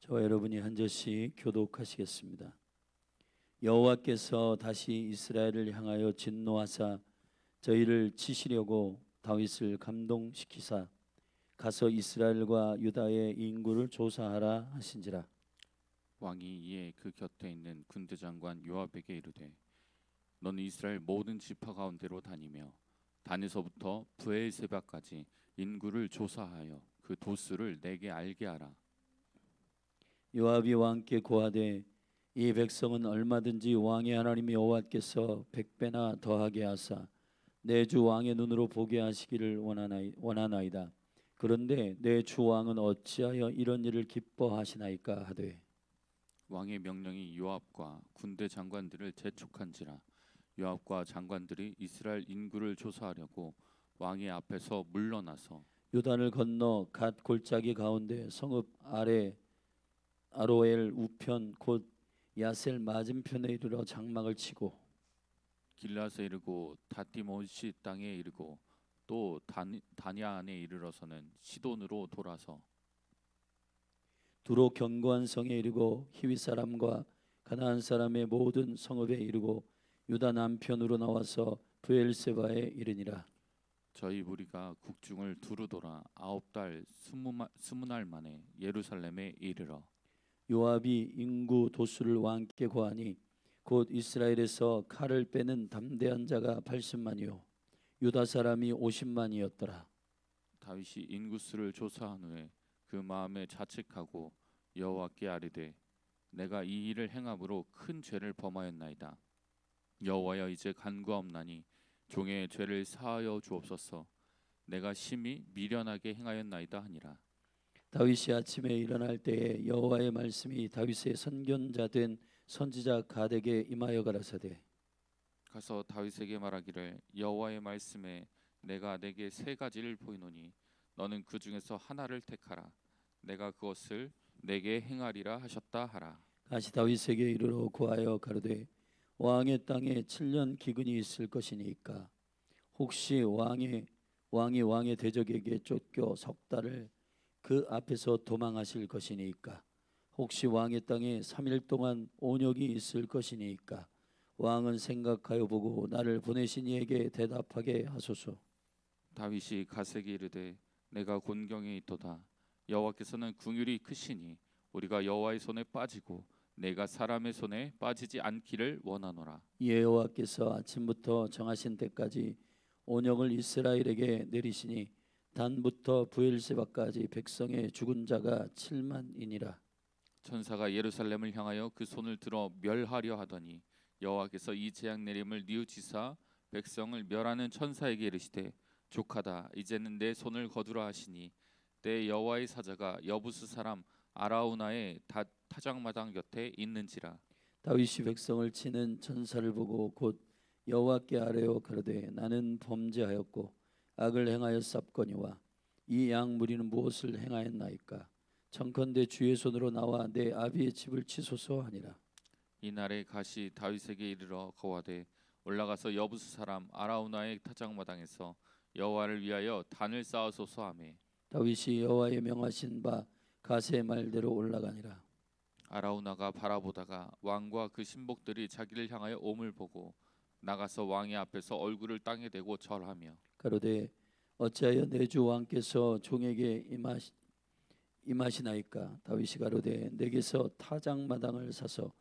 저와 여러분이 한 절씩 교독하시겠습니다. 여호와께서 다시 이스라엘을 향하여 진노하사 저희를 치시려고 다윗을 감동시키사 가서 이스라엘과 유다의 인구를 조사하라 하신지라. 왕이 이에 그 곁에 있는 군대 장관 요압에게 이르되 너는 이스라엘 모든 지파 가운데로 다니며 단에서부터 브엘세바까지 인구를 조사하여 그 도수를 내게 알게 하라. 요압이 왕께 고하되 이 백성은 얼마든지 왕의 하나님 여호와께서 100배나 더하게 하사 내 주 왕의 눈으로 보게 하시기를 원하나이다. 그런데 내 주 왕은 어찌하여 이런 일을 기뻐하시나이까 하되. 왕의 명령이 요압과 군대 장관들을 재촉한지라. 요압과 장관들이 이스라엘 인구를 조사하려고 왕의 앞에서 물러나서 요단을 건너 갓 골짜기 가운데 성읍 아래 아로엘 우편 곧 야셀 맞은편에 이르러 장막을 치고 길라스에 이르고 다띠모시 땅에 이르고 또 다냐안에 이르러서는 시돈으로 돌아서 두로 견고한 성에 이르고 히위 사람과 가나안 사람의 모든 성읍에 이르고 유다 남편으로 나와서 브엘세바에 이르니라. 저희 무리가 국중을 두루 돌아 9달 20날 만에 예루살렘에 이르러 요압이 인구 도수를 왕께 고하니 곧 이스라엘에서 칼을 빼는 담대한 자가 80만이요 유다 사람이 50만이었더라. 다윗이 인구수를 조사한 후에 그 마음에 자책하고 여호와께 아뢰되 내가 이 일을 행함으로 큰 죄를 범하였나이다. 여호와여 이제 간구하옵나니 종의 죄를 사하여 주옵소서. 내가 심히 미련하게 행하였나이다 하니라. 다윗이 아침에 일어날 때에 여호와의 말씀이 다윗의 선견자 된 선지자 갓에게 임하여 가라사대 가서 다윗에게 말하기를 여호와의 말씀에 내가 내게 세 가지를 보이노니 너는 그 중에서 하나를 택하라. 내가 그것을 내게 행하리라 하셨다 하라. 다시 다윗에게 이르러 고하여 가로되 왕의 땅에 7년 기근이 있을 것이니까 혹시 왕이 왕의 대적에게 쫓겨 석 달을 그 앞에서 도망하실 것이니까 혹시 왕의 땅에 3일 동안 온역이 있을 것이니까 왕은 생각하여 보고 나를 보내신 이에게 대답하게 하소서. 다윗이 갓에게 이르되 내가 곤경에 있도다. 여호와께서는 긍휼이 크시니 우리가 여호와의 손에 빠지고 내가 사람의 손에 빠지지 않기를 원하노라. 이에 여호와께서 아침부터 정하신 때까지 온역을 이스라엘에게 내리시니 단부터 브엘세바까지 백성의 죽은 자가 7만이니라. 천사가 예루살렘을 향하여 그 손을 들어 멸하려 하더니 여호와께서 이 재앙 내림을 뉘우치사 백성을 멸하는 천사에게 이르시되 족하다. 이제는 내 손을 거두라 하시니 때 여호와의 사자가 여부스 사람 아라우나의 타작마당 곁에 있는지라. 다윗이 백성을 치는 천사를 보고 곧 여호와께 아뢰어 가로되 나는 범죄하였고 악을 행하였사옵거니와 이 양 무리는 무엇을 행하였나이까. 청컨대 주의 손으로 나와 내 아비의 집을 치소서 하니라. 이날에 갓이 다윗에게 이르러 거하되 올라가서 여부스 사람 아라우나의 타작마당에서 여호와를 위하여 단을 쌓아소서 하매 다윗이 여호와의 명하신 바 갓의 말대로 올라가니라. 아라우나가 바라보다가 왕과 그 신복들이 자기를 향하여 오물 보고 나가서 왕의 앞에서 얼굴을 땅에 대고 절하며 가로되 어찌하여 내 주 왕께서 종에게 임하시나이까. 다윗이 가로되 내게서 타작마당을 사서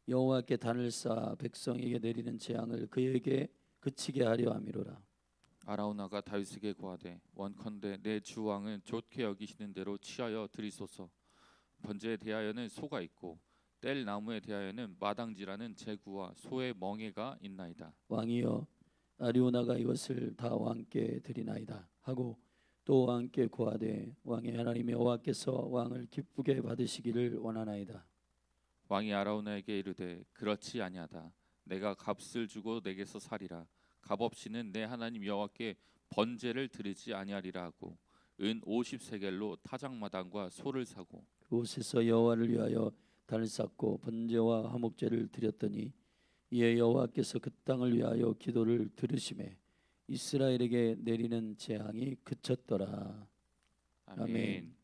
여호와께 단을 쌓아 백성에게 내리는 재앙을 그에게 그치게 하려 함이로라. 아라우나가 다윗에게 고하되 원컨대 내 주 왕은 좋게 여기시는 대로 취하여 드리소서. 번제에 대하여는 소가 있고 뗄 나무에 대하여는 마당지라는 제구와 소의 멍에가 있나이다. 왕이여 아리오나가 이것을 다 왕께 드리나이다 하고 또 왕께 고하되 왕의 하나님 여호와께서 왕을 기쁘게 받으시기를 원하나이다. 왕이 아라우나에게 이르되 그렇지 아니하다. 내가 값을 주고 내게서 사리라. 값 없이는 내 하나님 여호와께 번제를 드리지 아니하리라 하고 은 50세겔로 타작마당과 소를 사고 그곳에서 여호와를 위하여 단을 쌓고 번제와 화목제를 드렸더니 이에 여호와께서 그 땅을 위하여 기도를 들으시매 이스라엘에게 내리는 재앙이 그쳤더라. 아멘. 아멘.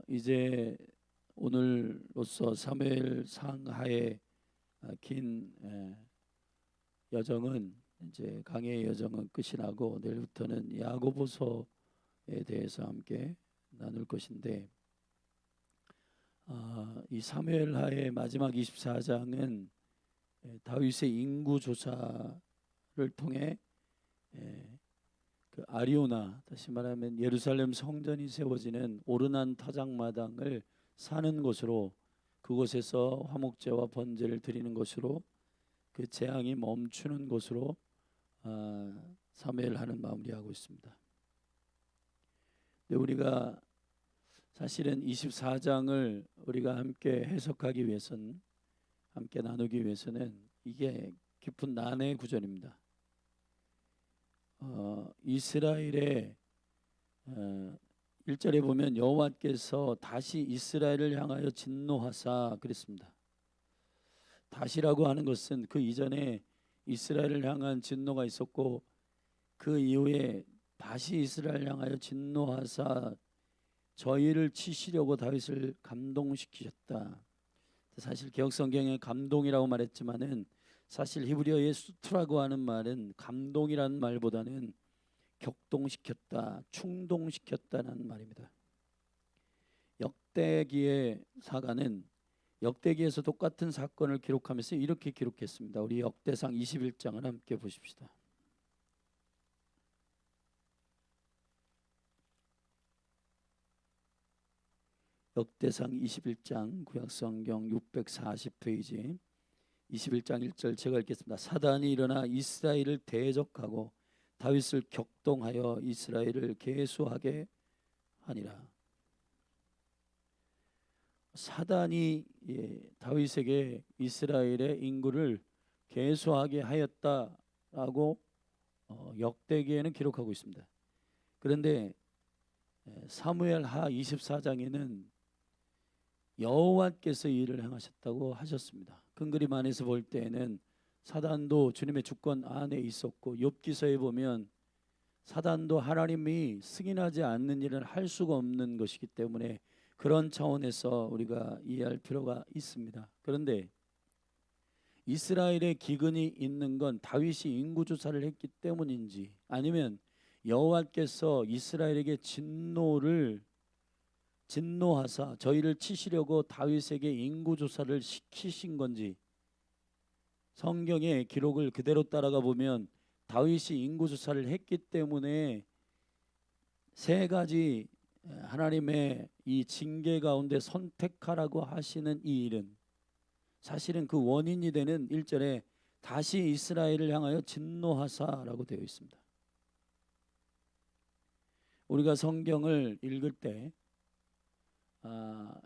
이제 오늘로써 사무엘상 하의 긴 여정은 이제 강해의 여정은 끝이 나고 내일부터는 야고보서에 대해서 함께 나눌 것인데 이 사무엘 하의 마지막 24장은 다윗의 인구 조사를 통해 그 아리오나, 다시 말하면 예루살렘 성전이 세워지는 오르난 타작마당을 사는 곳으로, 그곳에서 화목제와 번제를 드리는 것으로 그 재앙이 멈추는 곳으로 사무엘하는 마무리하고 있습니다. 근데 우리가 사실은 24장을 우리가 함께 해석하기 위해서는, 함께 나누기 위해서는 이게 깊은 난해의 구절입니다. 이스라엘의 1절에 보면 여호와께서 다시 이스라엘을 향하여 진노하사 그랬습니다. 다시라고 하는 것은 그 이전에 이스라엘을 향한 진노가 있었고 그 이후에 다시 이스라엘을 향하여 진노하사 저희를 치시려고 다윗을 감동시키셨다. 사실 개혁성경에 감동이라고 말했지만은 사실 히브리어의 수트라고 하는 말은 감동이라는 말보다는 격동시켰다, 충동시켰다는 말입니다. 역대기의 사가는 역대기에서 똑같은 사건을 기록하면서 이렇게 기록했습니다. 우리 역대상 21장을 함께 보십시다. 역대상 21장 구약성경 640페이지 21장 1절 제가 읽겠습니다. 사단이 일어나 이스라엘을 대적하고 다윗을 격동하여 이스라엘을 계수하게 하니라. 사단이 다윗에게 이스라엘의 인구를 계수하게 하였다라고 역대기에는 기록하고 있습니다. 그런데 사무엘하 24장에는 여호와께서 이 일을 행하셨다고 하셨습니다. 큰 그림 안에서 볼 때에는 사단도 주님의 주권 안에 있었고 욥기서에 보면 사단도 하나님이 승인하지 않는 일은 할 수가 없는 것이기 때문에 그런 차원에서 우리가 이해할 필요가 있습니다. 그런데 이스라엘의 기근이 있는 건 다윗이 인구조사를 했기 때문인지 아니면 여호와께서 이스라엘에게 진노하사 저희를 치시려고 다윗에게 인구조사를 시키신 건지, 성경의 기록을 그대로 따라가 보면 다윗이 인구조사를 했기 때문에 세 가지 하나님의 이 징계 가운데 선택하라고 하시는 이 일은 사실은 그 원인이 되는 1절에 다시 이스라엘을 향하여 진노하사라고 되어 있습니다. 우리가 성경을 읽을 때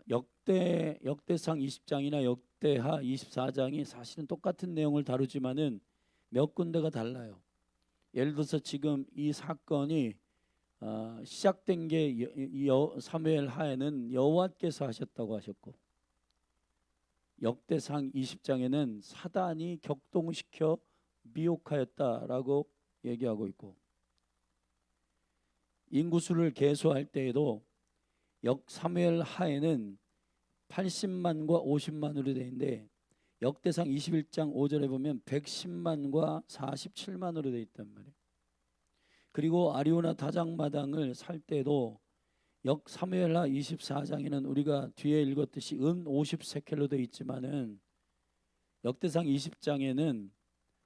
역대상 20장이나 역대하 24장이 사실은 똑같은 내용을 다루지만은 몇 군데가 달라요. 예를 들어서 지금 이 사건이 시작된 게 사무엘 하에는 여호와께서 하셨다고 하셨고, 역대상 20장에는 사단이 격동시켜 미혹하였다라고 얘기하고 있고, 인구수를 계수할 때에도 사무엘 하에는 80만과 50만으로 되어 있는데 역대상 21장 5절에 보면 110만과 47만으로 되어 있단 말이에요. 그리고 아리오나 다장마당을 살 때도 사무엘하 24장에는 우리가 뒤에 읽었듯이 은 50세켈로 되어 있지만은 역대상 20장에는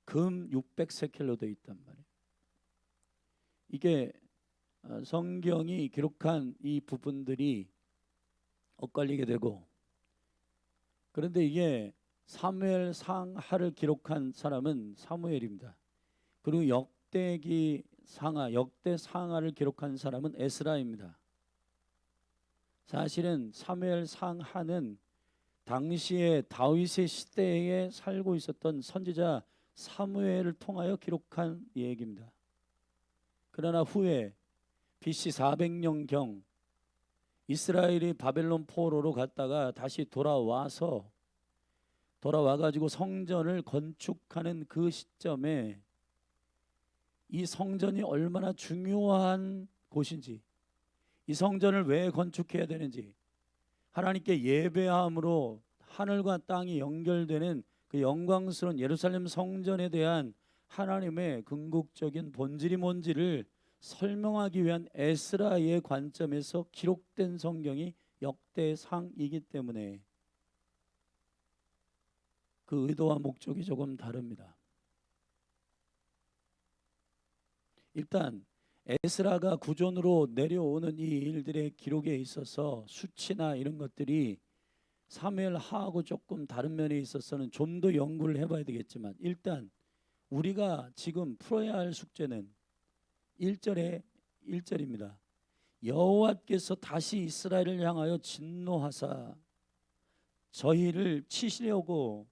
금 600세켈로 되어 있단 말이에요. 이게 성경이 기록한 이 부분들이 엇갈리게 되고, 그런데 이게 사무엘 상하를 기록한 사람은 사무엘입니다. 그리고 역대 상하를 기록한 사람은 에스라입니다. 사실은 사무엘 상하는 당시에 다윗의 시대에 살고 있었던 선지자 사무엘을 통하여 기록한 얘기입니다. 그러나 후에 BC 400년경 이스라엘이 바벨론 포로로 갔다가 다시 돌아와가지고 성전을 건축하는 그 시점에 이 성전이 얼마나 중요한 곳인지, 이 성전을 왜 건축해야 되는지, 하나님께 예배함으로 하늘과 땅이 연결되는 그 영광스러운 예루살렘 성전에 대한 하나님의 궁극적인 본질이 뭔지를 설명하기 위한 에스라의 관점에서 기록된 성경이 역대상이기 때문에 그 의도와 목적이 조금 다릅니다. 일단 에스라가 구존으로 내려오는 이 일들의 기록에 있어서 수치나 이런 것들이 사무엘하고 조금 다른 면에 있어서는 좀 더 연구를 해봐야 되겠지만, 일단 우리가 지금 풀어야 할 숙제는 1절입니다. 여호와께서 다시 이스라엘을 향하여 진노하사 저희를 치시려고,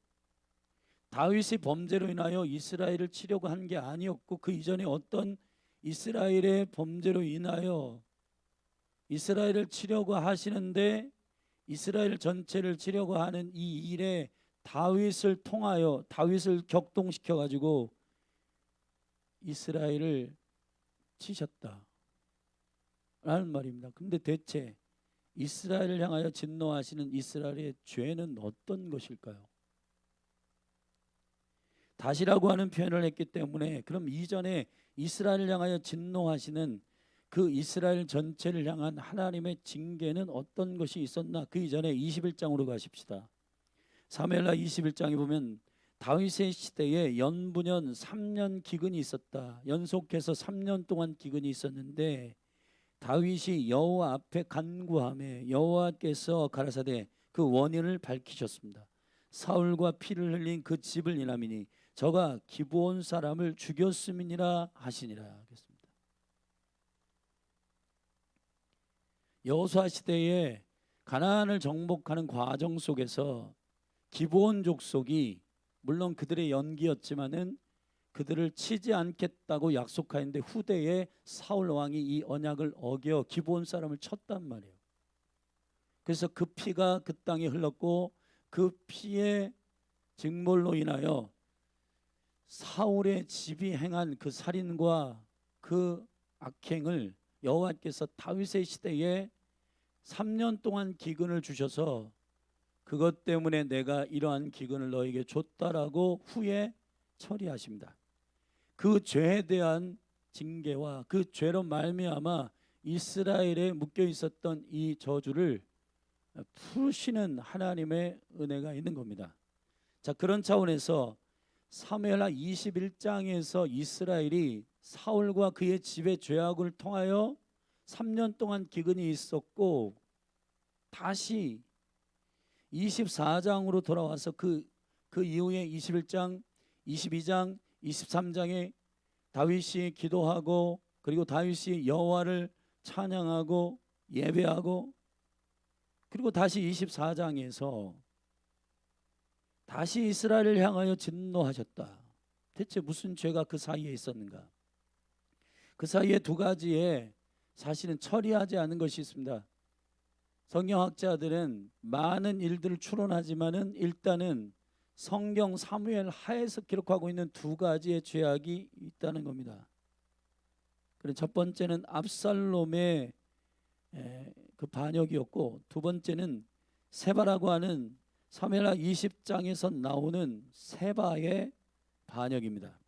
다윗의 범죄로 인하여 이스라엘을 치려고 한 게 아니었고 그 이전에 어떤 이스라엘의 범죄로 인하여 이스라엘을 치려고 하시는데, 이스라엘 전체를 치려고 하는 이 일에 다윗을 통하여 다윗을 격동시켜 가지고 이스라엘을 치셨다 라는 말입니다. 근데 대체 이스라엘을 향하여 진노하시는 이스라엘의 죄는 어떤 것일까요? 다시라고 하는 표현을 했기 때문에, 그럼 이전에 이스라엘을 향하여 진노하시는 그 이스라엘 전체를 향한 하나님의 징계는 어떤 것이 있었나? 그 이전에 21장으로 가십시다. 사무엘하 21장에 보면 다윗의 시대에 연분연 3년 기근이 있었다. 연속해서 3년 동안 기근이 있었는데 다윗이 여호와 앞에 간구하며 여호와께서 가라사대 그 원인을 밝히셨습니다. 사울과 피를 흘린 그 집을 인함이니 저가 기브온 사람을 죽였음이니라 하시니라 하겠습니다. 여호수아 시대에 가나안을 정복하는 과정 속에서 기브온 족속이 물론 그들의 연기였지만은 그들을 치지 않겠다고 약속하였는데 후대에 사울 왕이 이 언약을 어겨 기브온 사람을 쳤단 말이에요. 그래서 그 피가 그 땅에 흘렀고 그 피의 증몰로 인하여 사울의 집이 행한 그 살인과 그 악행을 여호와께서 다윗의 시대에 3년 동안 기근을 주셔서 그것 때문에 내가 이러한 기근을 너에게 줬다라고 후에 처리하십니다. 그 죄에 대한 징계와 그 죄로 말미암아 이스라엘에 묶여 있었던 이 저주를 푸시는 하나님의 은혜가 있는 겁니다. 자, 그런 차원에서 사무엘하 21장에서 이스라엘이 사울과 그의 집의 죄악을 통하여 3년 동안 기근이 있었고 다시 24장으로 돌아와서 그 이후에 21장, 22장, 23장에 다윗이 기도하고 그리고 다윗이 여호와를 찬양하고 예배하고 그리고 다시 24장에서 다시 이스라엘을 향하여 진노하셨다. 대체 무슨 죄가 그 사이에 있었는가? 그 사이에 두 가지의 사실은 처리하지 않은 것이 있습니다. 성경학자들은 많은 일들을 추론하지만은 일단은 성경 사무엘 하에서 기록하고 있는 두 가지의 죄악이 있다는 겁니다. 그래서 첫 번째는 압살롬의 그 반역이었고 두 번째는 세바라고 하는 사무엘하 20장에서 나오는 세바의 반역입니다.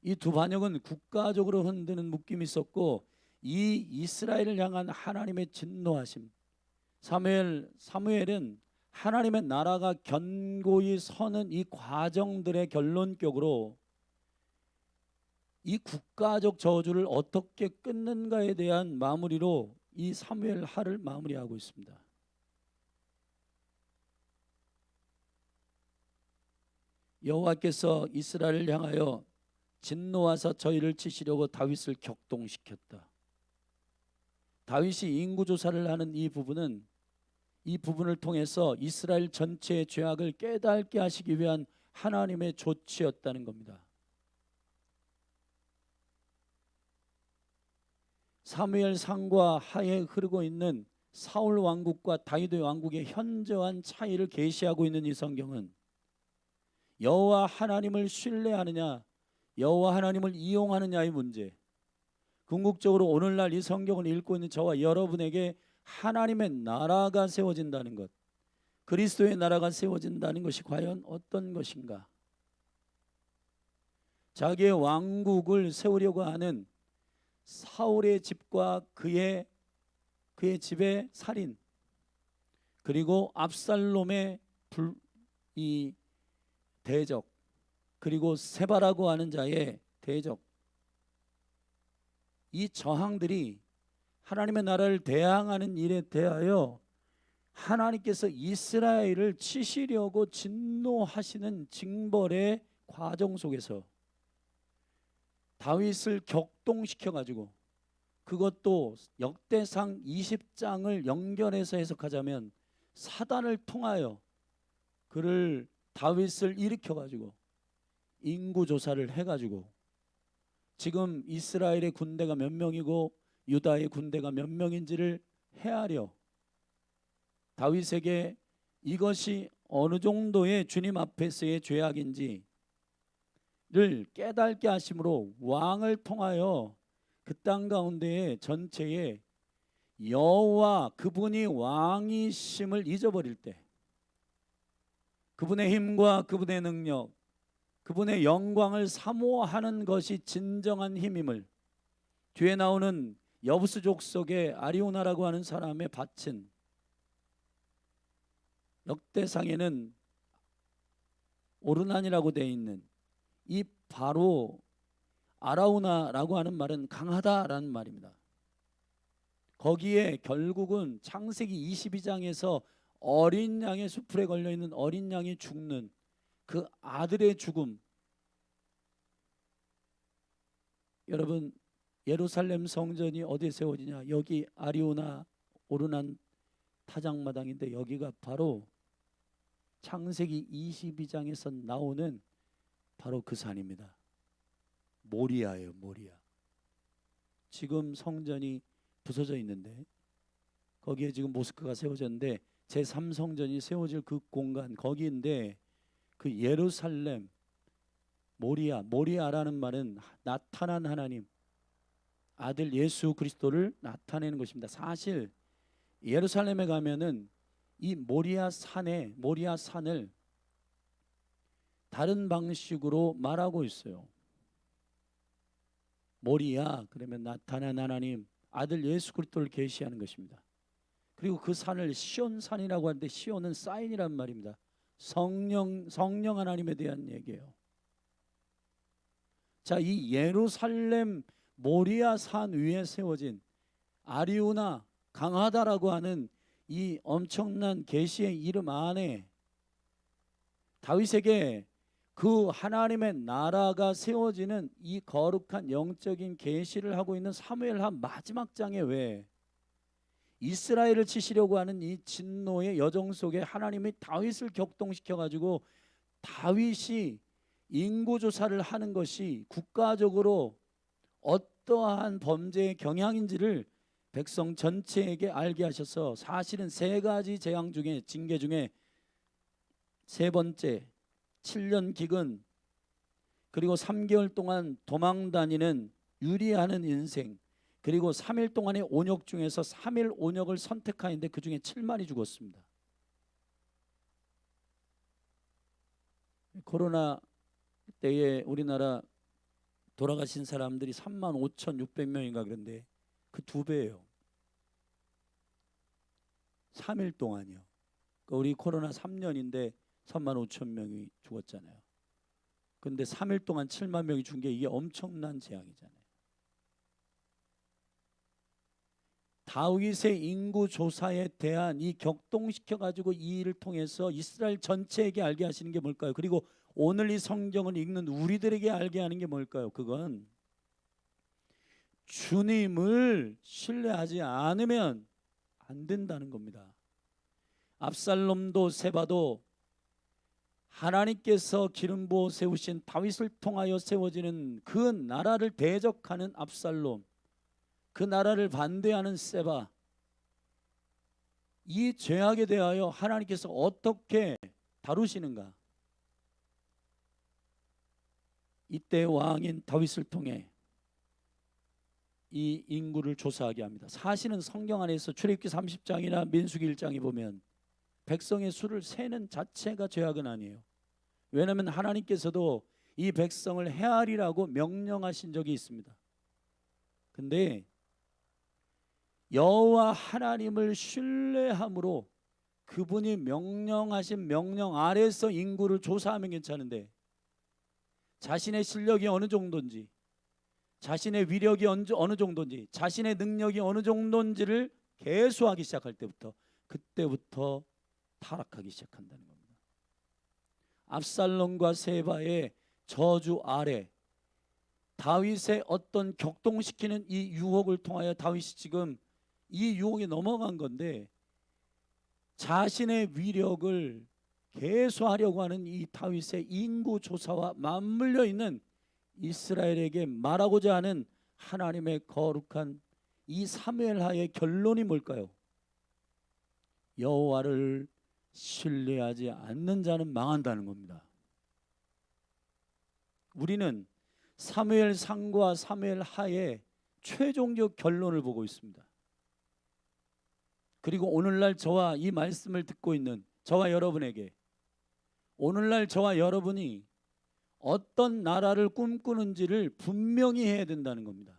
이 두 반역은 국가적으로 흔드는 묶임이 있었고 이 이스라엘을 향한 하나님의 진노하심, 사무엘은 하나님의 나라가 견고히 서는 이 과정들의 결론격으로 이 국가적 저주를 어떻게 끊는가에 대한 마무리로 이 사무엘 하를 마무리하고 있습니다. 여호와께서 이스라엘을 향하여 진노하사 저희를 치시려고 다윗을 격동시켰다. 다윗이 인구조사를 하는 이 부분을 통해서 이스라엘 전체의 죄악을 깨닫게 하시기 위한 하나님의 조치였다는 겁니다. 사무엘상과 하에 흐르고 있는 사울 왕국과 다윗 왕국의 현저한 차이를 계시하고 있는 이 성경은 여호와 하나님을 신뢰하느냐 여호와 하나님을 이용하느냐의 문제, 궁극적으로 오늘날 이 성경을 읽고 있는 저와 여러분에게 하나님의 나라가 세워진다는 것, 그리스도의 나라가 세워진다는 것이 과연 어떤 것인가? 자기의 왕국을 세우려고 하는 사울의 집과 그의 집의 살인, 그리고 압살롬의 이 대적, 그리고 세바라고 하는 자의 대적, 이 저항들이 하나님의 나라를 대항하는 일에 대하여 하나님께서 이스라엘을 치시려고 진노하시는 징벌의 과정 속에서 다윗을 격동시켜 가지고, 그것도 역대상 20장을 연결해서 해석하자면 사단을 통하여 그를 다윗을 일으켜 가지고 인구 조사를 해 가지고 지금 이스라엘의 군대가 몇 명이고 유다의 군대가 몇 명인지를 헤아려 다윗에게 이것이 어느 정도의 주님 앞에서의 죄악인지를 깨닫게 하심으로 왕을 통하여 그 땅 가운데에 전체에 여호와 그분이 왕이심을 잊어버릴 때, 그분의 힘과 그분의 능력, 그분의 영광을 사모하는 것이 진정한 힘임을 뒤에 나오는 여부스 족속의 아리오나라고 하는 사람의 바친 역대상에는 오르난이라고 되어 있는 이 바로 아라우나라고 하는 말은 강하다라는 말입니다. 거기에 결국은 창세기 22장에서 어린 양의 수풀에 걸려 있는 어린 양이 죽는 그 아들의 죽음. 여러분, 예루살렘 성전이 어디에 세워지냐? 여기 아리오나 오르난 타작마당인데 여기가 바로 창세기 22장에서 나오는 바로 그 산입니다. 모리아예요, 모리아. 지금 성전이 부서져 있는데 거기에 지금 모스크가 세워졌는데 제3성전이 세워질 그 공간 거기인데, 그 예루살렘 모리아라는 말은 나타난 하나님, 아들 예수 그리스도를 나타내는 것입니다. 사실 예루살렘에 가면은 이 모리아 산을 다른 방식으로 말하고 있어요. 모리아 그러면 나타난 하나님, 아들 예수 그리스도를 계시하는 것입니다. 그리고 그 산을 시온산이라고 하는데 시온은 사인이란 말입니다. 성령 하나님에 대한 얘기예요. 자, 이 예루살렘 모리아 산 위에 세워진 아리우나 강하다라고 하는 이 엄청난 계시의 이름 안에 다윗에게 그 하나님의 나라가 세워지는 이 거룩한 영적인 계시를 하고 있는 사무엘하 마지막 장에 왜 이스라엘을 치시려고 하는 이 진노의 여정 속에 하나님이 다윗을 격동시켜 가지고 다윗이 인구조사를 하는 것이 국가적으로 어떠한 범죄의 경향인지를 백성 전체에게 알게 하셔서, 사실은 세 가지 재앙 중에 징계 중에 세 번째 7년 기근, 그리고 3개월 동안 도망 다니는 유리하는 인생, 그리고 3일 동안의 온역 중에서 3일 온역을 선택하는데 그 중에 7만이 죽었습니다. 코로나 때에 우리나라 돌아가신 사람들이 35,600명인가 그런데 그 2배예요. 3일 동안이요. 그러니까 우리 코로나 3년인데 35,000명이 죽었잖아요. 그런데 3일 동안 7만 명이 죽은 게 이게 엄청난 재앙이잖아요. 다윗의 인구 조사에 대한 이 격동시켜 가지고 이 일을 통해서 이스라엘 전체에게 알게 하시는 게 뭘까요? 그리고 오늘 이 성경을 읽는 우리들에게 알게 하는 게 뭘까요? 그건 주님을 신뢰하지 않으면 안 된다는 겁니다. 압살롬도 세바도 하나님께서 기름 부어 세우신 다윗을 통하여 세워지는 그 나라를 대적하는 압살롬, 그 나라를 반대하는 세바, 이 죄악에 대하여 하나님께서 어떻게 다루시는가? 이때 왕인 다윗을 통해 이 인구를 조사하게 합니다. 사실은 성경 안에서 출애굽기 30장이나 민수기 1장에 보면 백성의 수를 세는 자체가 죄악은 아니에요. 왜냐하면 하나님께서도 이 백성을 헤아리라고 명령하신 적이 있습니다. 근데 여호와 하나님을 신뢰함으로 그분이 명령하신 명령 아래서 인구를 조사하면 괜찮은데, 자신의 실력이 어느 정도인지, 자신의 위력이 어느 정도인지, 자신의 능력이 어느 정도인지를 계수하기 시작할 때부터, 그때부터 타락하기 시작한다는 겁니다. 압살롬과 세바의 저주 아래 다윗의 어떤 격동시키는 이 유혹을 통하여 다윗이 지금 이 유혹에 넘어간 건데, 자신의 위력을 계수하려고 하는 이 다윗의 인구 조사와 맞물려 있는 이스라엘에게 말하고자 하는 하나님의 거룩한 이 사무엘하의 결론이 뭘까요? 여호와를 신뢰하지 않는 자는 망한다는 겁니다. 우리는 사무엘상과 사무엘하의 최종적 결론을 보고 있습니다. 그리고 오늘날 저와 이 말씀을 듣고 있는 저와 여러분에게, 오늘날 저와 여러분이 어떤 나라를 꿈꾸는지를 분명히 해야 된다는 겁니다.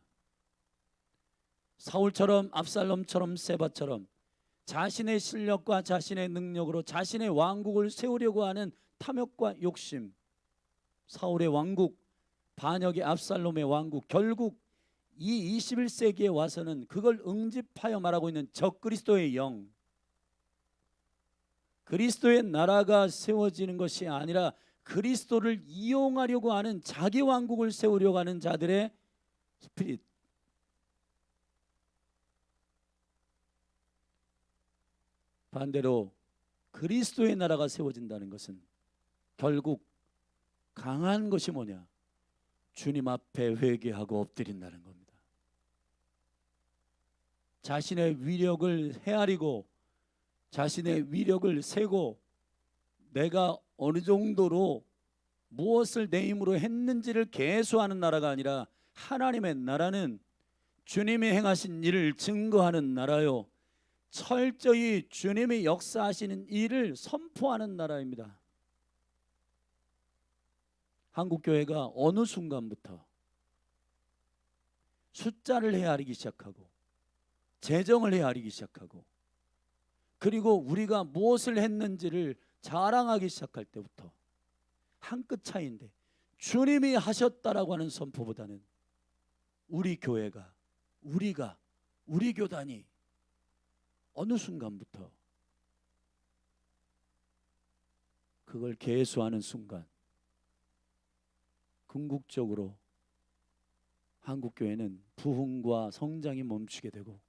사울처럼, 압살롬처럼, 세바처럼 자신의 실력과 자신의 능력으로 자신의 왕국을 세우려고 하는 탐욕과 욕심, 사울의 왕국, 반역의 압살롬의 왕국, 결국 이 21세기에 와서는 그걸 응집하여 말하고 있는 적그리스도의 영, 그리스도의 나라가 세워지는 것이 아니라 그리스도를 이용하려고 하는 자기 왕국을 세우려고 하는 자들의 스피릿, 반대로 그리스도의 나라가 세워진다는 것은 결국 강한 것이 뭐냐? 주님 앞에 회개하고 엎드린다는 겁니다. 자신의 위력을 헤아리고 자신의 위력을 세고 내가 어느 정도로 무엇을 내 힘으로 했는지를 계수하는 나라가 아니라, 하나님의 나라는 주님이 행하신 일을 증거하는 나라요, 철저히 주님이 역사하시는 일을 선포하는 나라입니다. 한국교회가 어느 순간부터 숫자를 헤아리기 시작하고 재정을 헤아리기 시작하고, 그리고 우리가 무엇을 했는지를 자랑하기 시작할 때부터 한 끗 차이인데, 주님이 하셨다라고 하는 선포보다는 우리 교회가, 우리 교단이 어느 순간부터 그걸 계수하는 순간, 궁극적으로 한국교회는 부흥과 성장이 멈추게 되고,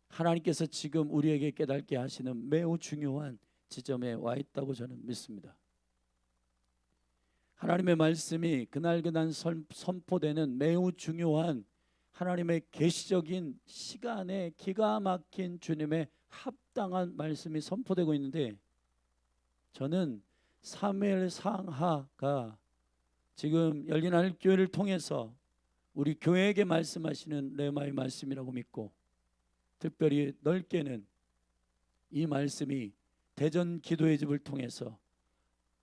하나님께서 지금 우리에게 깨닫게 하시는 매우 중요한 지점에 와 있다고 저는 믿습니다. 하나님의 말씀이 그날그날 선포되는 매우 중요한 하나님의 계시적인 시간에 기가 막힌 주님의 합당한 말씀이 선포되고 있는데, 저는 사무엘상하가 지금 열린 하늘교회를 통해서 우리 교회에게 말씀하시는 레마의 말씀이라고 믿고, 특별히 넓게는 이 말씀이 대전 기도의 집을 통해서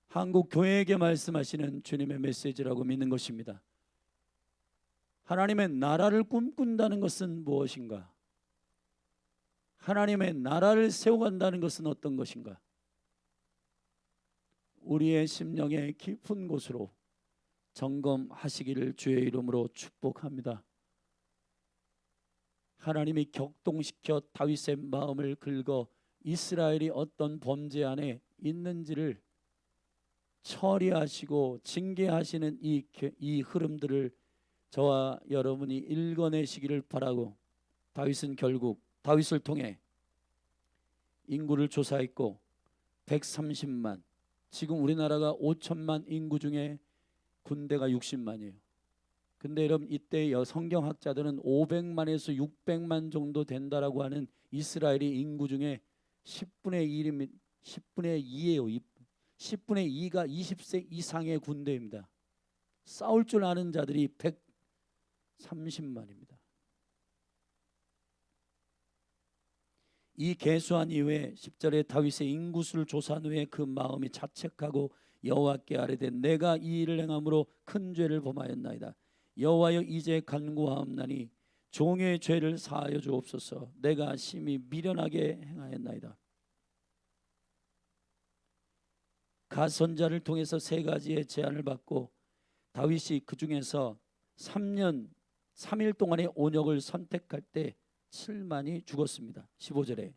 한국 교회에게 말씀하시는 주님의 메시지라고 믿는 것입니다. 하나님의 나라를 꿈꾼다는 것은 무엇인가? 하나님의 나라를 세워간다는 것은 어떤 것인가? 우리의 심령의 깊은 곳으로 점검하시기를 주의 이름으로 축복합니다. 하나님이 격동시켜 다윗의 마음을 긁어 이스라엘이 어떤 범죄 안에 있는지를 처리하시고 징계하시는 이 흐름들을 저와 여러분이 읽어내시기를 바라고, 다윗은 결국 다윗을 통해 인구를 조사했고 130만, 지금 우리나라가 5천만 인구 중에 군대가 60만이에요. 근데 여러분, 이때 성경학자들은 500만에서 600만 정도 된다라고 하는 이스라엘의 인구 중에 10분의 1이면 10분의 2예요. 10분의 2가 20세 이상의 군대입니다. 싸울 줄 아는 자들이 30만입니다. 이 계수한 이후에 10절에 다윗의 인구수를 조사한 후에 그 마음이 자책하고 여호와께 아뢰되 내가 이 일을 행함으로 큰 죄를 범하였나이다. 여호와여 이제 간구하옵나니 종의 죄를 사하여 주옵소서. 내가 심히 미련하게 행하였나이다. 갓 선자를 통해서 세 가지의 제안을 받고 다윗이 그 중에서 3년 3일 동안의 온역을 선택할 때 7만이 죽었습니다. 15절에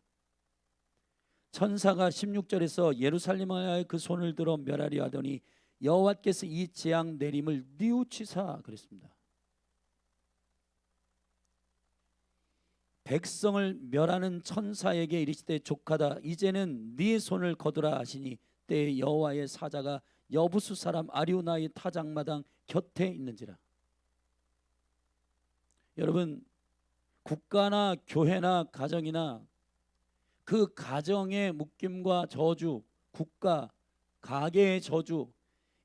천사가 16절에서 예루살렘을 향하여 그 손을 들어 멸하려 하더니 여호와께서 이 재앙 내림을 뉘우치사 그랬습니다. 백성을 멸하는 천사에게 이르시되 족하다 이제는 네 손을 거두라 하시니 때에 여호와의 사자가 여부수 사람 아리우나의 타작마당 곁에 있는지라. 여러분, 국가나 교회나 가정이나 그 가정의 묶임과 저주, 국가, 가계의 저주,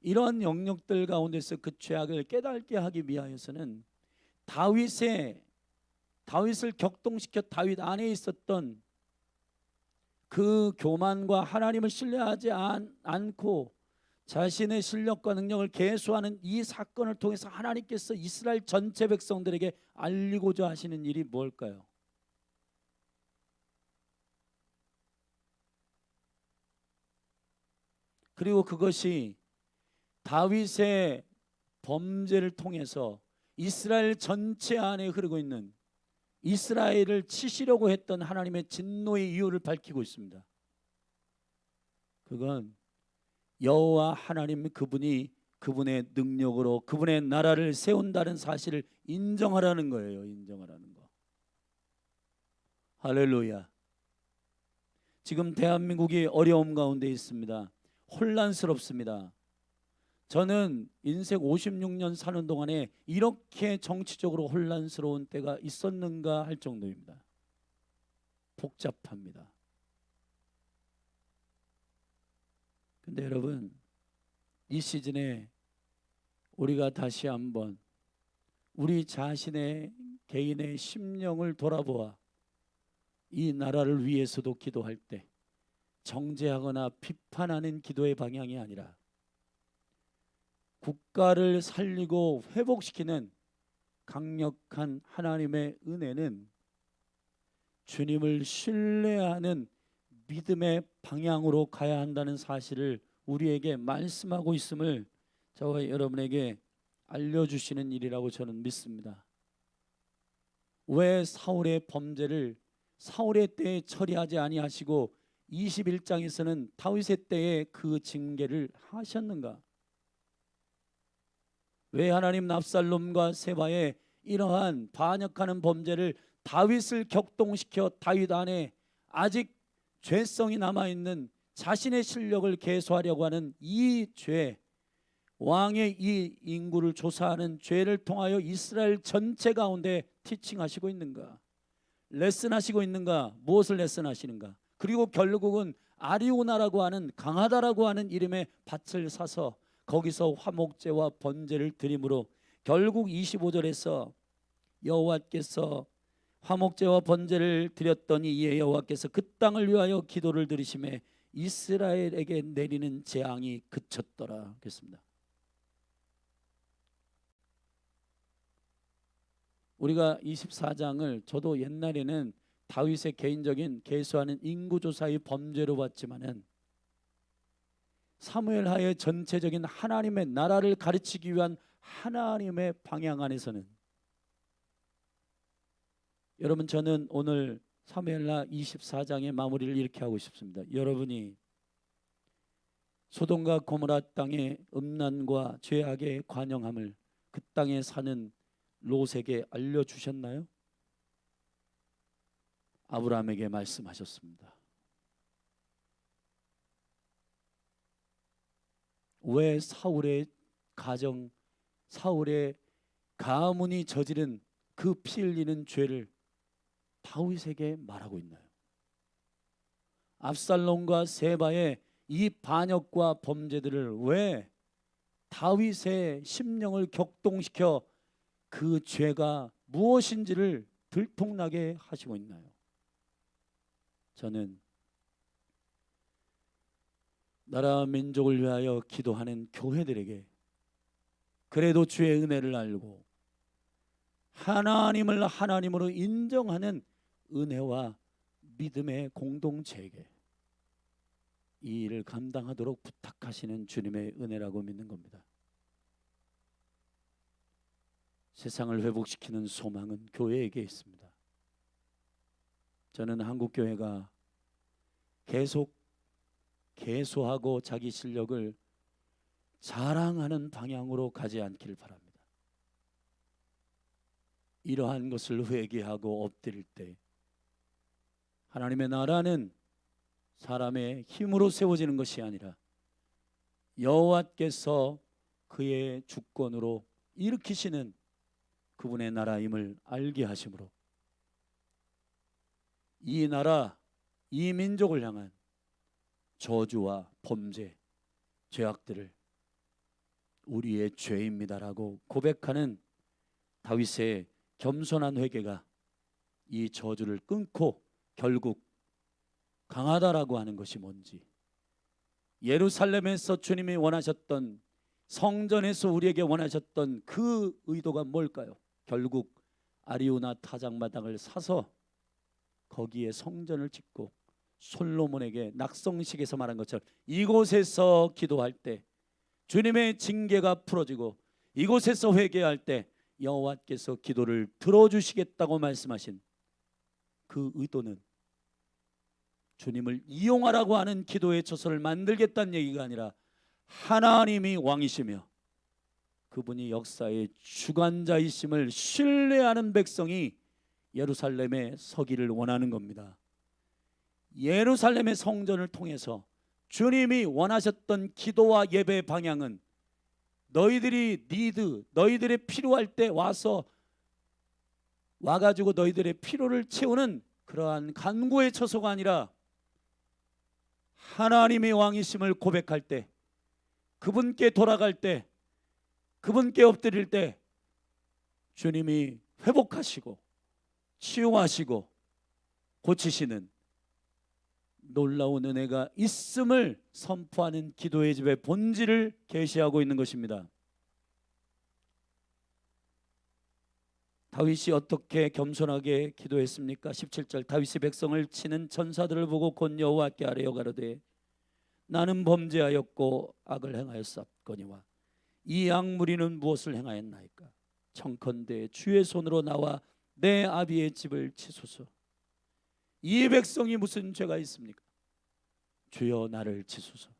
이런 영역들 가운데서 그 죄악을 깨닫게 하기 위하여서는 다윗을 격동시켜 다윗 안에 있었던 그 교만과 하나님을 신뢰하지 않고 자신의 실력과 능력을 계수하는 이 사건을 통해서 하나님께서 이스라엘 전체 백성들에게 알리고자 하시는 일이 뭘까요? 그리고 그것이 다윗의 범죄를 통해서 이스라엘 전체 안에 흐르고 있는 이스라엘을 치시려고 했던 하나님의 진노의 이유를 밝히고 있습니다. 그건 여호와 하나님 그분이 그분의 능력으로 그분의 나라를 세운다는 사실을 인정하라는 거예요. 인정하라는 거. 할렐루야. 지금 대한민국이 어려움 가운데 있습니다. 혼란스럽습니다. 저는 인생 56년 사는 동안에 이렇게 정치적으로 혼란스러운 때가 있었는가 할 정도입니다. 복잡합니다. 근데 여러분, 이 시즌에 우리가 다시 한번 우리 자신의 개인의 심령을 돌아보아 이 나라를 위해서도 기도할 때 정죄하거나 비판하는 기도의 방향이 아니라 국가를 살리고 회복시키는 강력한 하나님의 은혜는 주님을 신뢰하는 믿음의 방향으로 가야 한다는 사실을 우리에게 말씀하고 있음을 저와 여러분에게 알려주시는 일이라고 저는 믿습니다. 왜 사울의 범죄를 사울의 때에 처리하지 아니하시고 21장에서는 다윗의 때에 그 징계를 하셨는가? 왜 하나님 압살롬과 세바의 이러한 반역하는 범죄를 다윗을 격동시켜 다윗 안에 아직 죄성이 남아있는 자신의 실력을 계수하려고 하는 이 죄, 왕의 이 인구를 조사하는 죄를 통하여 이스라엘 전체 가운데 티칭하시고 있는가? 레슨하시고 있는가? 무엇을 레슨하시는가? 그리고 결국은 아리오나라고 하는 강하다라고 하는 이름의 밭을 사서 거기서 화목제와 번제를 드림으로 결국 25절에서 여호와께서 화목제와 번제를 드렸더니 이에 여호와께서 그 땅을 위하여 기도를 들으심에 이스라엘에게 내리는 재앙이 그쳤더라 그랬습니다. 우리가 24장을 저도 옛날에는 다윗의 개인적인 계수하는 인구조사의 범죄로 봤지만은 사무엘하의 전체적인 하나님의 나라를 가르치기 위한 하나님의 방향 안에서는 여러분 저는 오늘 사무엘하 24장의 마무리를 이렇게 하고 싶습니다. 여러분이 소돔과 고모라 땅의 음란과 죄악의 관영함을 그 땅에 사는 롯에게 알려주셨나요? 아브라함에게 말씀하셨습니다. 왜 사울의 가정, 사울의 가문이 저지른 그 피 흘리는 죄를 다윗에게 말하고 있나요? 압살롬과 세바의 이 반역과 범죄들을 왜 다윗의 심령을 격동시켜 그 죄가 무엇인지를 들통나게 하시고 있나요? 저는 나라 민족을 위하여 기도하는 교회들에게 그래도 주의 은혜를 알고 하나님을 하나님으로 인정하는 은혜와 믿음의 공동체에게 이 일을 감당하도록 부탁하시는 주님의 은혜라고 믿는 겁니다. 세상을 회복시키는 소망은 교회에게 있습니다. 저는 한국교회가 계속 개소하고 자기 실력을 자랑하는 방향으로 가지 않기를 바랍니다. 이러한 것을 회개하고 엎드릴 때 하나님의 나라는 사람의 힘으로 세워지는 것이 아니라 여호와께서 그의 주권으로 일으키시는 그분의 나라임을 알게 하심으로 이 나라, 이 민족을 향한 저주와 범죄, 죄악들을 우리의 죄입니다라고 고백하는 다윗의 겸손한 회개가 이 저주를 끊고 결국 강하다라고 하는 것이 뭔지, 예루살렘에서 주님이 원하셨던, 성전에서 우리에게 원하셨던 그 의도가 뭘까요? 결국 아리우나 타작마당을 사서 거기에 성전을 짓고 솔로몬에게 낙성식에서 말한 것처럼 이곳에서 기도할 때 주님의 징계가 풀어지고 이곳에서 회개할 때 여호와께서 기도를 들어주시겠다고 말씀하신 그 의도는 주님을 이용하라고 하는 기도의 처소를 만들겠다는 얘기가 아니라 하나님이 왕이시며 그분이 역사의 주관자이심을 신뢰하는 백성이 예루살렘에 서기를 원하는 겁니다. 예루살렘의 성전을 통해서 주님이 원하셨던 기도와 예배의 방향은 너희들이 너희들의 필요할 때 와가지고 너희들의 필요를 채우는 그러한 간구의 처소가 아니라 하나님의 왕이심을 고백할 때, 그분께 돌아갈 때, 그분께 엎드릴 때 주님이 회복하시고 치유하시고 고치시는 놀라운 은혜가 있음을 선포하는 기도의 집의 본질을 계시하고 있는 것입니다. 다윗이 어떻게 겸손하게 기도했습니까? 17절, 다윗이 백성을 치는 천사들을 보고 곧 여호와께 아뢰어 가로되 나는 범죄하였고 악을 행하였사거니와 이 악무리는 무엇을 행하였나이까? 청컨대 주의 손으로 나와 내 아비의 집을 치소서. 이 백성이 무슨 죄가 있습니까? 주여 나를 치소서.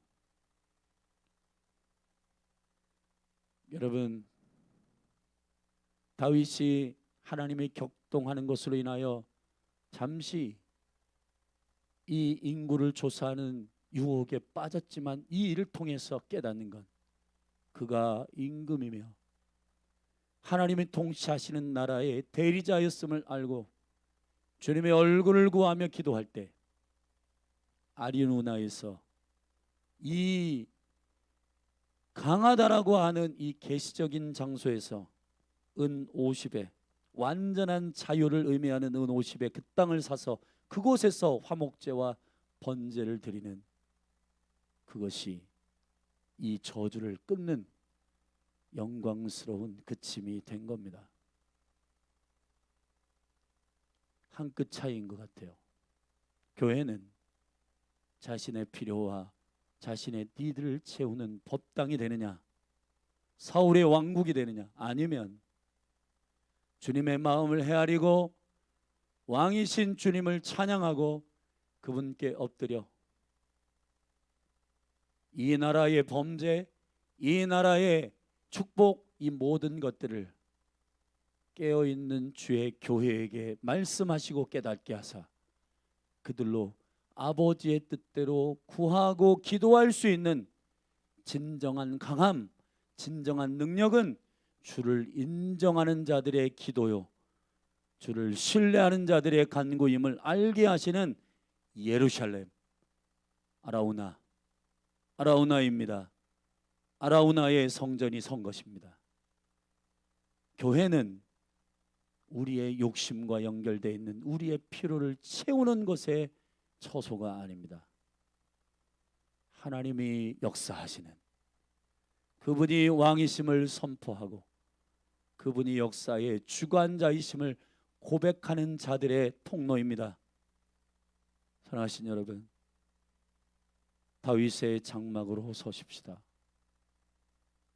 여러분, 다윗이 하나님이 격동하는 것으로 인하여 잠시 이 인구를 조사하는 유혹에 빠졌지만 이 일을 통해서 깨닫는 건 그가 임금이며 하나님이 통치하시는 나라의 대리자였음을 알고 주님의 얼굴을 구하며 기도할 때 아리우나에서 이 강하다라고 하는 이 계시적인 장소에서 은 50에 완전한 자유를 의미하는 은 50에 그 땅을 사서 그곳에서 화목제와 번제를 드리는 그것이 이 저주를 끊는 영광스러운 그침이 된 겁니다. 한 끗 차이인 것 같아요. 교회는 자신의 필요와 자신의 니드를 채우는 법당이 되느냐, 사울의 왕국이 되느냐, 아니면 주님의 마음을 헤아리고 왕이신 주님을 찬양하고 그분께 엎드려 이 나라의 범죄, 이 나라의 축복, 이 모든 것들을 깨어있는 주의 교회에게 말씀하시고 깨닫게 하사 그들로 아버지의 뜻대로 구하고 기도할 수 있는 진정한 강함, 진정한 능력은 주를 인정하는 자들의 기도요, 주를 신뢰하는 자들의 간구임을 알게 하시는 예루살렘 아라우나입니다. 아라우나의 성전이 선 것입니다. 교회는 우리의 욕심과 연결되어 있는 우리의 필요를 채우는 것에 처소가 아닙니다. 하나님이 역사하시는, 그분이 왕이심을 선포하고 그분이 역사의 주관자이심을 고백하는 자들의 통로입니다. 사랑하신 여러분, 다윗의 장막으로 서십시다.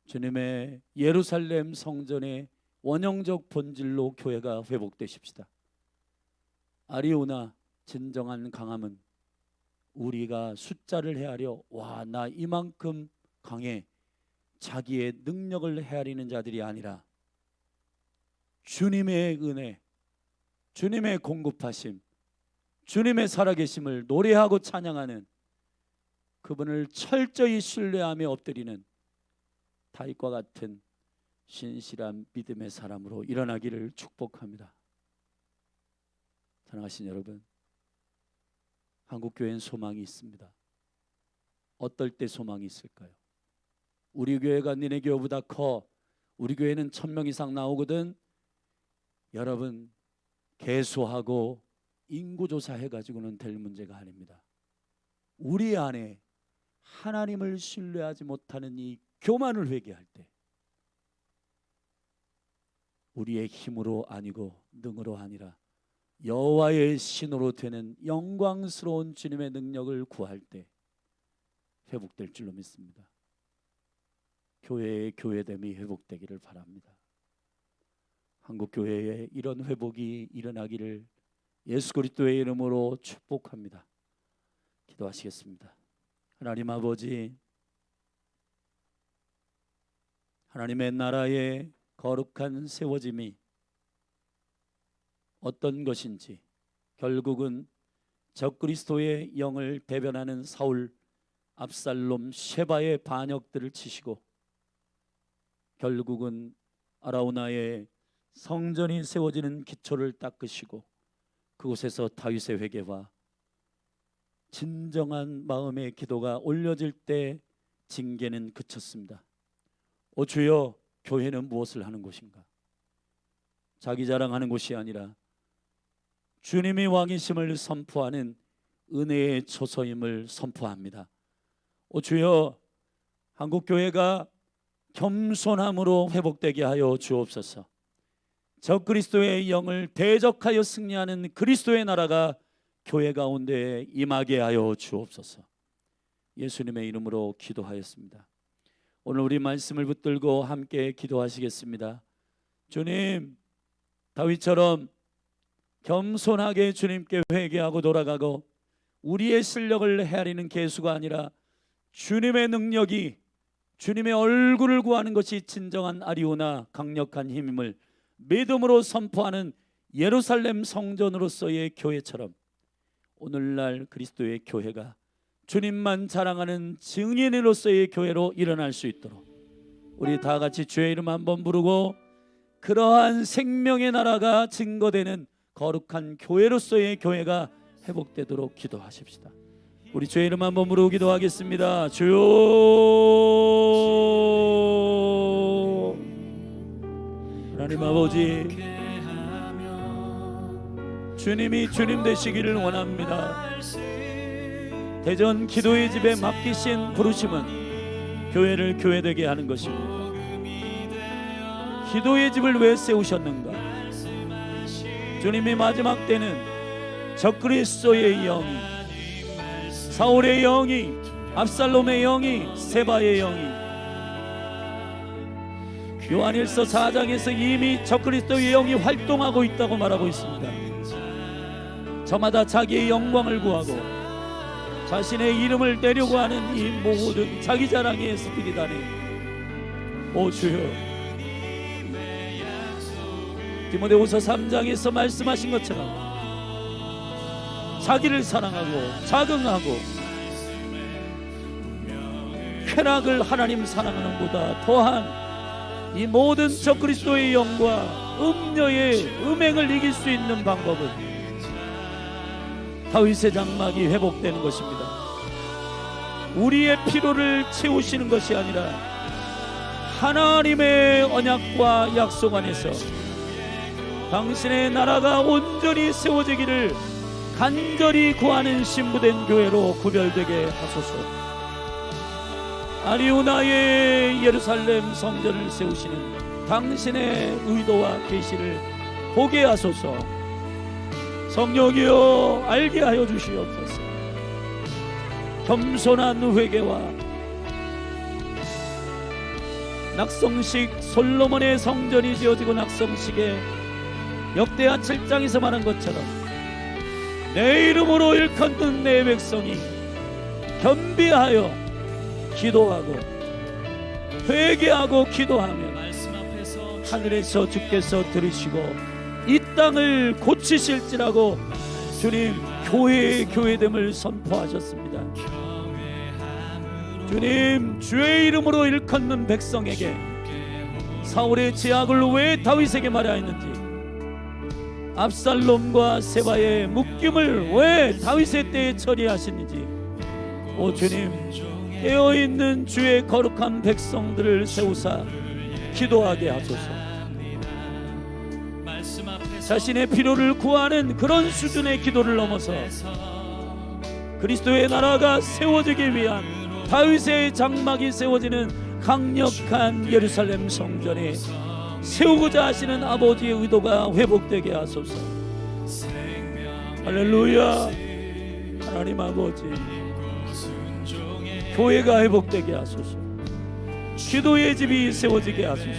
주님의 예루살렘 성전의 원형적 본질로 교회가 회복되십시다. 아리오나 진정한 강함은 우리가 숫자를 헤아려 와, 나 이만큼 강해, 자기의 능력을 헤아리는 자들이 아니라 주님의 은혜, 주님의 공급하심, 주님의 살아계심을 노래하고 찬양하는, 그분을 철저히 신뢰하며 엎드리는 다윗과 같은 신실한 믿음의 사람으로 일어나기를 축복합니다. 사랑하신 여러분, 한국교회는 소망이 있습니다. 어떨 때 소망이 있을까요? 우리 교회가 니네 교회보다 커, 우리 교회는 1000명 이상 나오거든. 여러분, 개소하고 인구조사 해가지고는 될 문제가 아닙니다. 우리 안에 하나님을 신뢰하지 못하는 이 교만을 회개할 때, 우리의 힘으로 아니고 능으로 아니라 여호와의 신으로 되는 영광스러운 주님의 능력을 구할 때 회복될 줄로 믿습니다. 교회의 교회됨이 회복되기를 바랍니다. 한국교회에 이런 회복이 일어나기를 예수 그리스도의 이름으로 축복합니다. 기도하시겠습니다. 하나님 아버지, 하나님의 나라의 거룩한 세워짐이 어떤 것인지, 결국은 적그리스도의 영을 대변하는 사울, 압살롬, 셰바의 반역들을 치시고 결국은 아라우나의 성전이 세워지는 기초를 닦으시고 그곳에서 다윗의 회개와 진정한 마음의 기도가 올려질 때 징계는 그쳤습니다. 오 주여, 교회는 무엇을 하는 곳인가? 자기 자랑하는 곳이 아니라 주님이 왕이심을 선포하는 은혜의 초소임을 선포합니다. 오 주여, 한국교회가 겸손함으로 회복되게 하여 주옵소서. 적그리스도의 영을 대적하여 승리하는 그리스도의 나라가 교회 가운데 임하게 하여 주옵소서. 예수님의 이름으로 기도하였습니다. 오늘 우리 말씀을 붙들고 함께 기도하시겠습니다. 주님, 다윗처럼 겸손하게 주님께 회개하고 돌아가고 우리의 실력을 헤아리는 계수가 아니라 주님의 능력이, 주님의 얼굴을 구하는 것이 진정한 아리오나 강력한 힘임을 믿음으로 선포하는 예루살렘 성전으로서의 교회처럼 오늘날 그리스도의 교회가 주님만 자랑하는 증인으로서의 교회로 일어날 수 있도록 우리 다 같이 주의 이름 한번 부르고 그러한 생명의 나라가 증거되는 거룩한 교회로서의 교회가 회복되도록 기도하십시다. 우리 주의 이름 한번 부르고 기도하겠습니다. 주여, 하나님 아버지, 주님이 주님 되시기를 원합니다. 대전 기도의 집에 맡기신 부르심은 교회를 교회되게 하는 것입니다. 기도의 집을 왜 세우셨는가? 주님이 마지막 때는 적그리스도의 영이, 사울의 영이, 압살롬의 영이, 세바의 영이, 요한일서 4장에서 이미 적그리스도의 영이 활동하고 있다고 말하고 있습니다. 저마다 자기의 영광을 구하고 자신의 이름을 내려고 하는 이 모든 자기 자랑의 스피릿 안에, 오 주여, 디모데후서 3장에서 말씀하신 것처럼 자기를 사랑하고 자긍하고 쾌락을 하나님 사랑하는 보다 더한 이 모든 적그리스도의 영과 음녀의 음행을 이길 수 있는 방법은 다윗의 장막이 회복되는 것입니다. 우리의 필요를 채우시는 것이 아니라 하나님의 언약과 약속 안에서 당신의 나라가 온전히 세워지기를 간절히 구하는 신부된 교회로 구별되게 하소서. 아리우나의 예루살렘 성전을 세우시는 당신의 의도와 계시를 보게 하소서. 성령이여 알게 하여 주시옵소서. 겸손한 회개와 낙성식 솔로몬의 성전이 지어지고 낙성식에 역대하 7장에서 말한 것처럼 내 이름으로 일컫는 내 백성이 겸비하여 기도하고 회개하고 기도하면 하늘에서 주께서 들으시고 이 땅을 고치실지라고 주님 교회의 교회됨을 선포하셨습니다. 주님 주의 이름으로 일컫는 백성에게 사울의 제약을 왜 다윗에게 말하였는지, 압살롬과 세바의 묶임을 왜 다윗의 때에 처리하시는지, 오 주님 깨어있는 주의 거룩한 백성들을 세우사 기도하게 하소서. 자신의 필요를 구하는 그런 수준의 기도를 넘어서 그리스도의 나라가 세워지기 위한 다윗의 장막이 세워지는 강력한 예루살렘 성전에 세우고자 하시는 아버지의 의도가 회복되게 하소서. 할렐루야. 하나님 아버지, 교회가 회복되게 하소서. 기도의 집이 세워지게 하소서.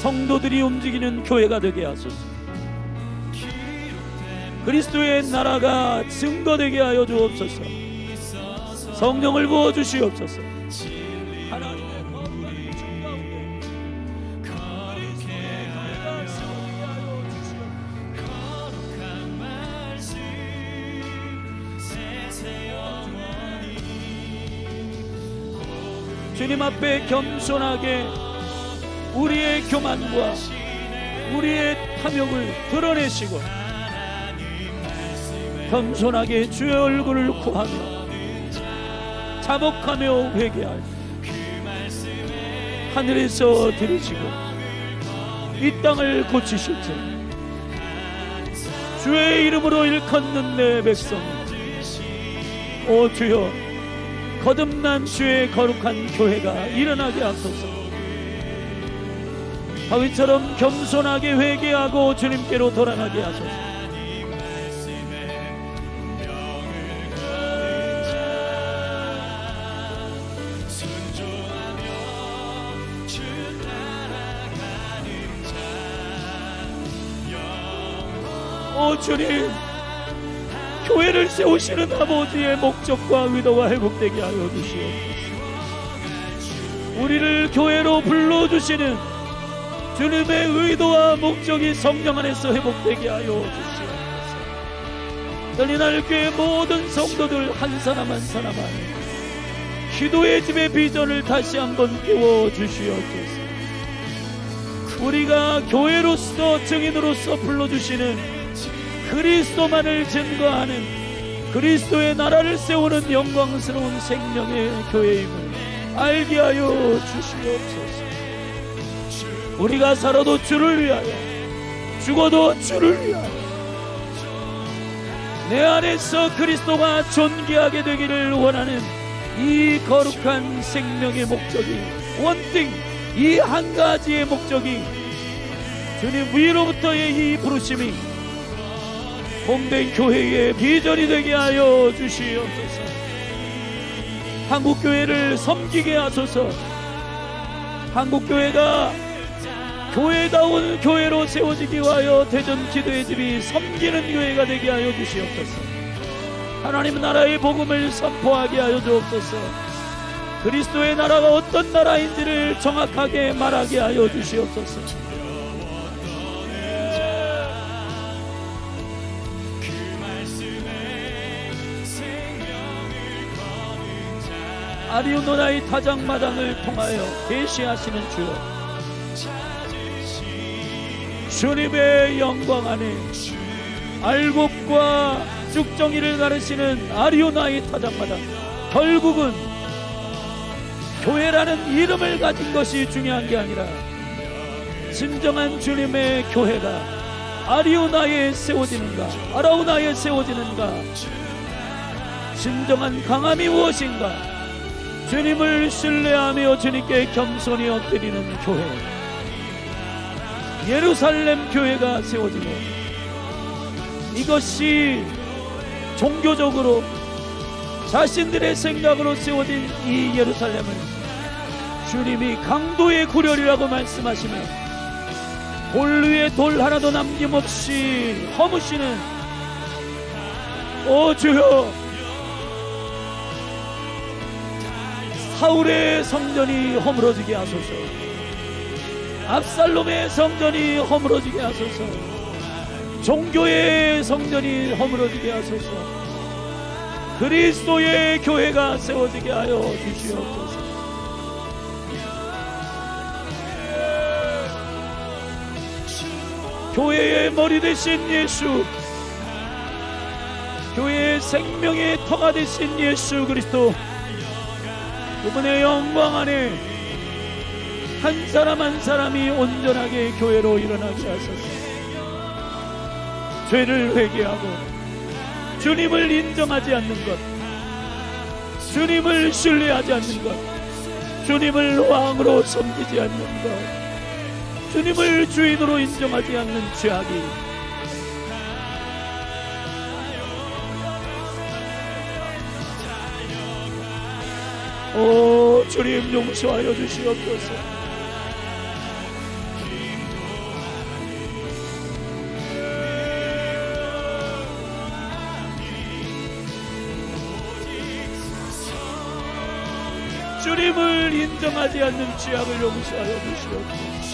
성도들이 움직이는 교회가 되게 하소서. 그리스도의 나라가 증거되게 하여 주옵소서. 성령을 부어 주시옵소서. 하나님의 거룩한 주 가운데 그리스도의 교회가 세워지게 하여 주시옵소서. 주님 앞에 겸손하게 우리의 교만과 우리의 탐욕을 드러내시고 겸손하게 주의 얼굴을 구하며 자복하며 회개할 하늘에서 들으시고 이 땅을 고치실지 주의 이름으로 일컫는 내 백성, 오 주여 거듭난 주의 거룩한 교회가 일어나게 하소서. 다윗처럼 겸손하게 회개하고 주님께로 돌아가게 하소서. 오 주님, 교회를 세우시는 아버지의 목적과 의도가 회복되게 하여 주시옵소서. 우리를 교회로 불러주시는 주님의 의도와 목적이 성령 안에서 회복되게 하여 주시옵소서. 열린날 교회 모든 성도들 한 사람 한 사람 안에 기도의 집의 비전을 다시 한번 깨워 주시옵소서. 우리가 교회로서 증인으로서 불러주시는 그리스도만을 증거하는 그리스도의 나라를 세우는 영광스러운 생명의 교회임을 알게 하여 주시옵소서. 우리가 살아도 주를 위하여, 죽어도 주를 위하여, 내 안에서 그리스도가 존귀하게 되기를 원하는 이 거룩한 생명의 목적이, 원띵, 이 한 가지의 목적이 주님 위로부터의 이 부르심이 복된 교회의 비전이 되게 하여 주시옵소서. 한국교회를 섬기게 하소서. 한국교회가 교회다운 교회로 세워지기 위하여 대전 기도의 집이 섬기는 교회가 되게 하여 주시옵소서. 하나님 나라의 복음을 선포하게 하여 주옵소서. 그리스도의 나라가 어떤 나라인지를 정확하게 말하게 하여 주시옵소서. 아리우노나의 타작마당을 통하여 계시하시는 주여, 주님의 영광 안에 알곡과 쭉정이를 가르치는 아리우나의 타작마당, 결국은 교회라는 이름을 가진 것이 중요한 게 아니라 진정한 주님의 교회가 아리우나에 세워지는가, 아라우나에 세워지는가? 진정한 강함이 무엇인가? 주님을 신뢰하며 주님께 겸손히 엎드리는 교회, 예루살렘 교회가 세워지고, 이것이 종교적으로 자신들의 생각으로 세워진 이 예루살렘을 주님이 강도의 구렬이라고 말씀하시며 돌 위에 돌 하나도 남김없이 허무시는, 오 주여, 사울의 성전이 허물어지게 하소서, 압살롬의 성전이 허물어지게 하소서, 종교의 성전이 허물어지게 하소서, 그리스도의 교회가 세워지게 하여 주시옵소서. 교회의 머리 되신 예수, 교회의 생명의 터가 되신 예수 그리스도, 그분의 영광 안에 한 사람 한 사람이 온전하게 교회로 일어나게 하소서. 죄를 회개하고 주님을 인정하지 않는 것, 주님을 신뢰하지 않는 것, 주님을 왕으로 섬기지 않는 것, 주님을 주인으로 인정하지 않는 죄악이 오 주님 용서하여 주시옵소서. 주님을 인정하지 않는 죄악을 용서하여 주시옵소서.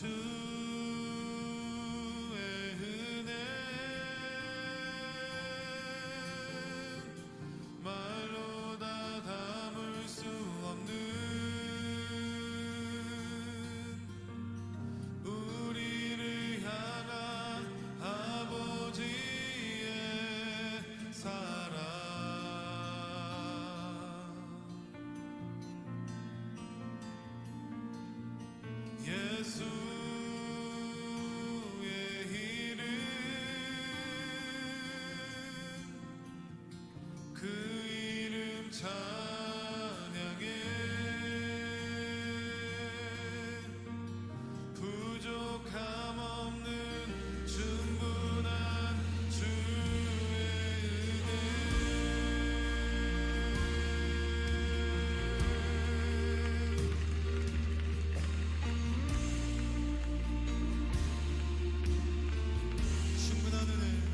은혜 말로 다 담을 수 없는 우리를 향한 아버지의 사랑 예수의 이름 그 이름 찬양해 부족함 없는 충분한 주의 충분한 은혜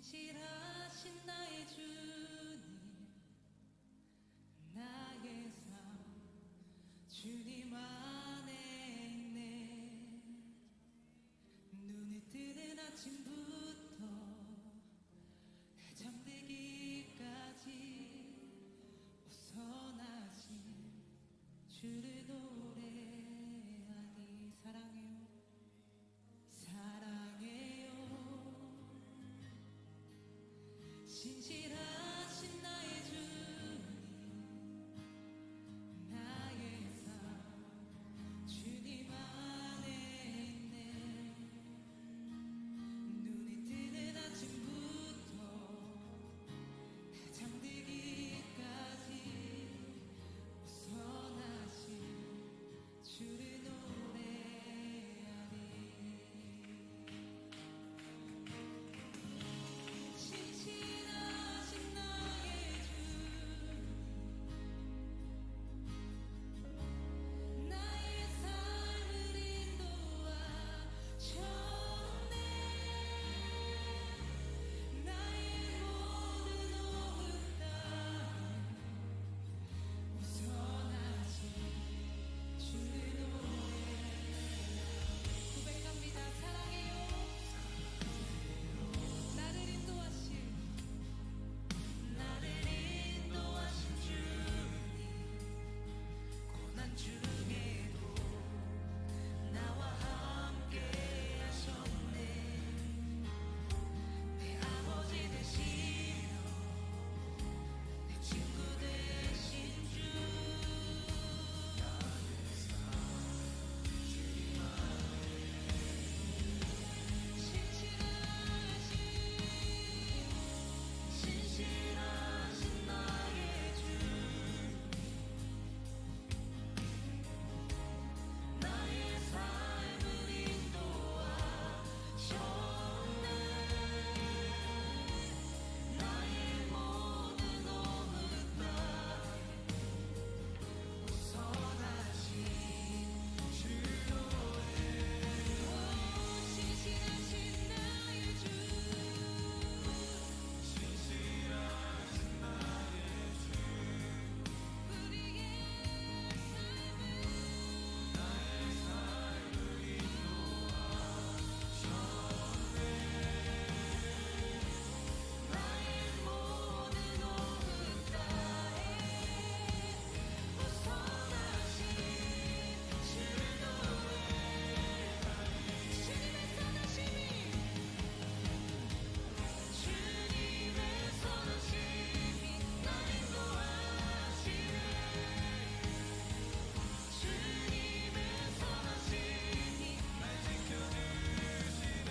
신실하신 나의 주님, 나의 삶 주님 안에 있네. 눈을 뜨는 아침부터 잠들기까지 우선하신 주를 노래하니 사랑해요, 사랑해요. 신실하신 나의 주님, 나의 삶 주님 안에 있네. 눈이 뜨는 아침부터 잠들기까지 우선하신 주를 노래하리. 신실하신 나의 주, 나의 삶을 인도하셨네. 나의 모든 오후 땅 우선하신 주를 노래하리. 고백합니다. 사랑해요. 나를 인도하신 주님, 고난 중에도 나와 함께 하셨네. 내 아버지 되시며 내 친구 되신 주, 신실하신 나의 주, 나의 삶을 인도하셨네. 나의 모든 오후 땅 우선하신 주 노래. 신실하신 나의 주, 신실하신 나의 주 우리의 삶을 나의 모든 오후 땅에 우선하신 주를 노래하리. 주님의 선하심이 날 인도하시네. 주님의 선하심이 날 지켜주시네.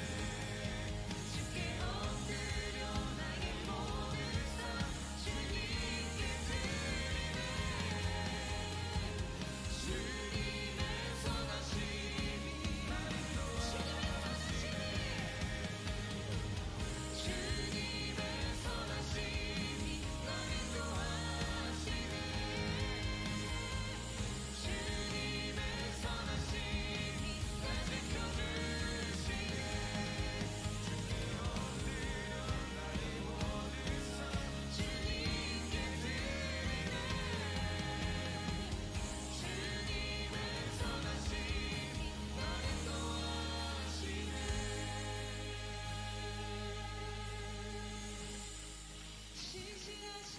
주께 엎드려 나의 모든 삶 주님께 드리네. 주님의 선하심이 날 인도하시네. 주님의 선하심이 날 인도하시네. 주님의 선하심이 날 지켜주시네. 주께 엎드려 나의 모든 삶 주님께 드리네. 주님의 선하심이 날 인도하시네. 신실하신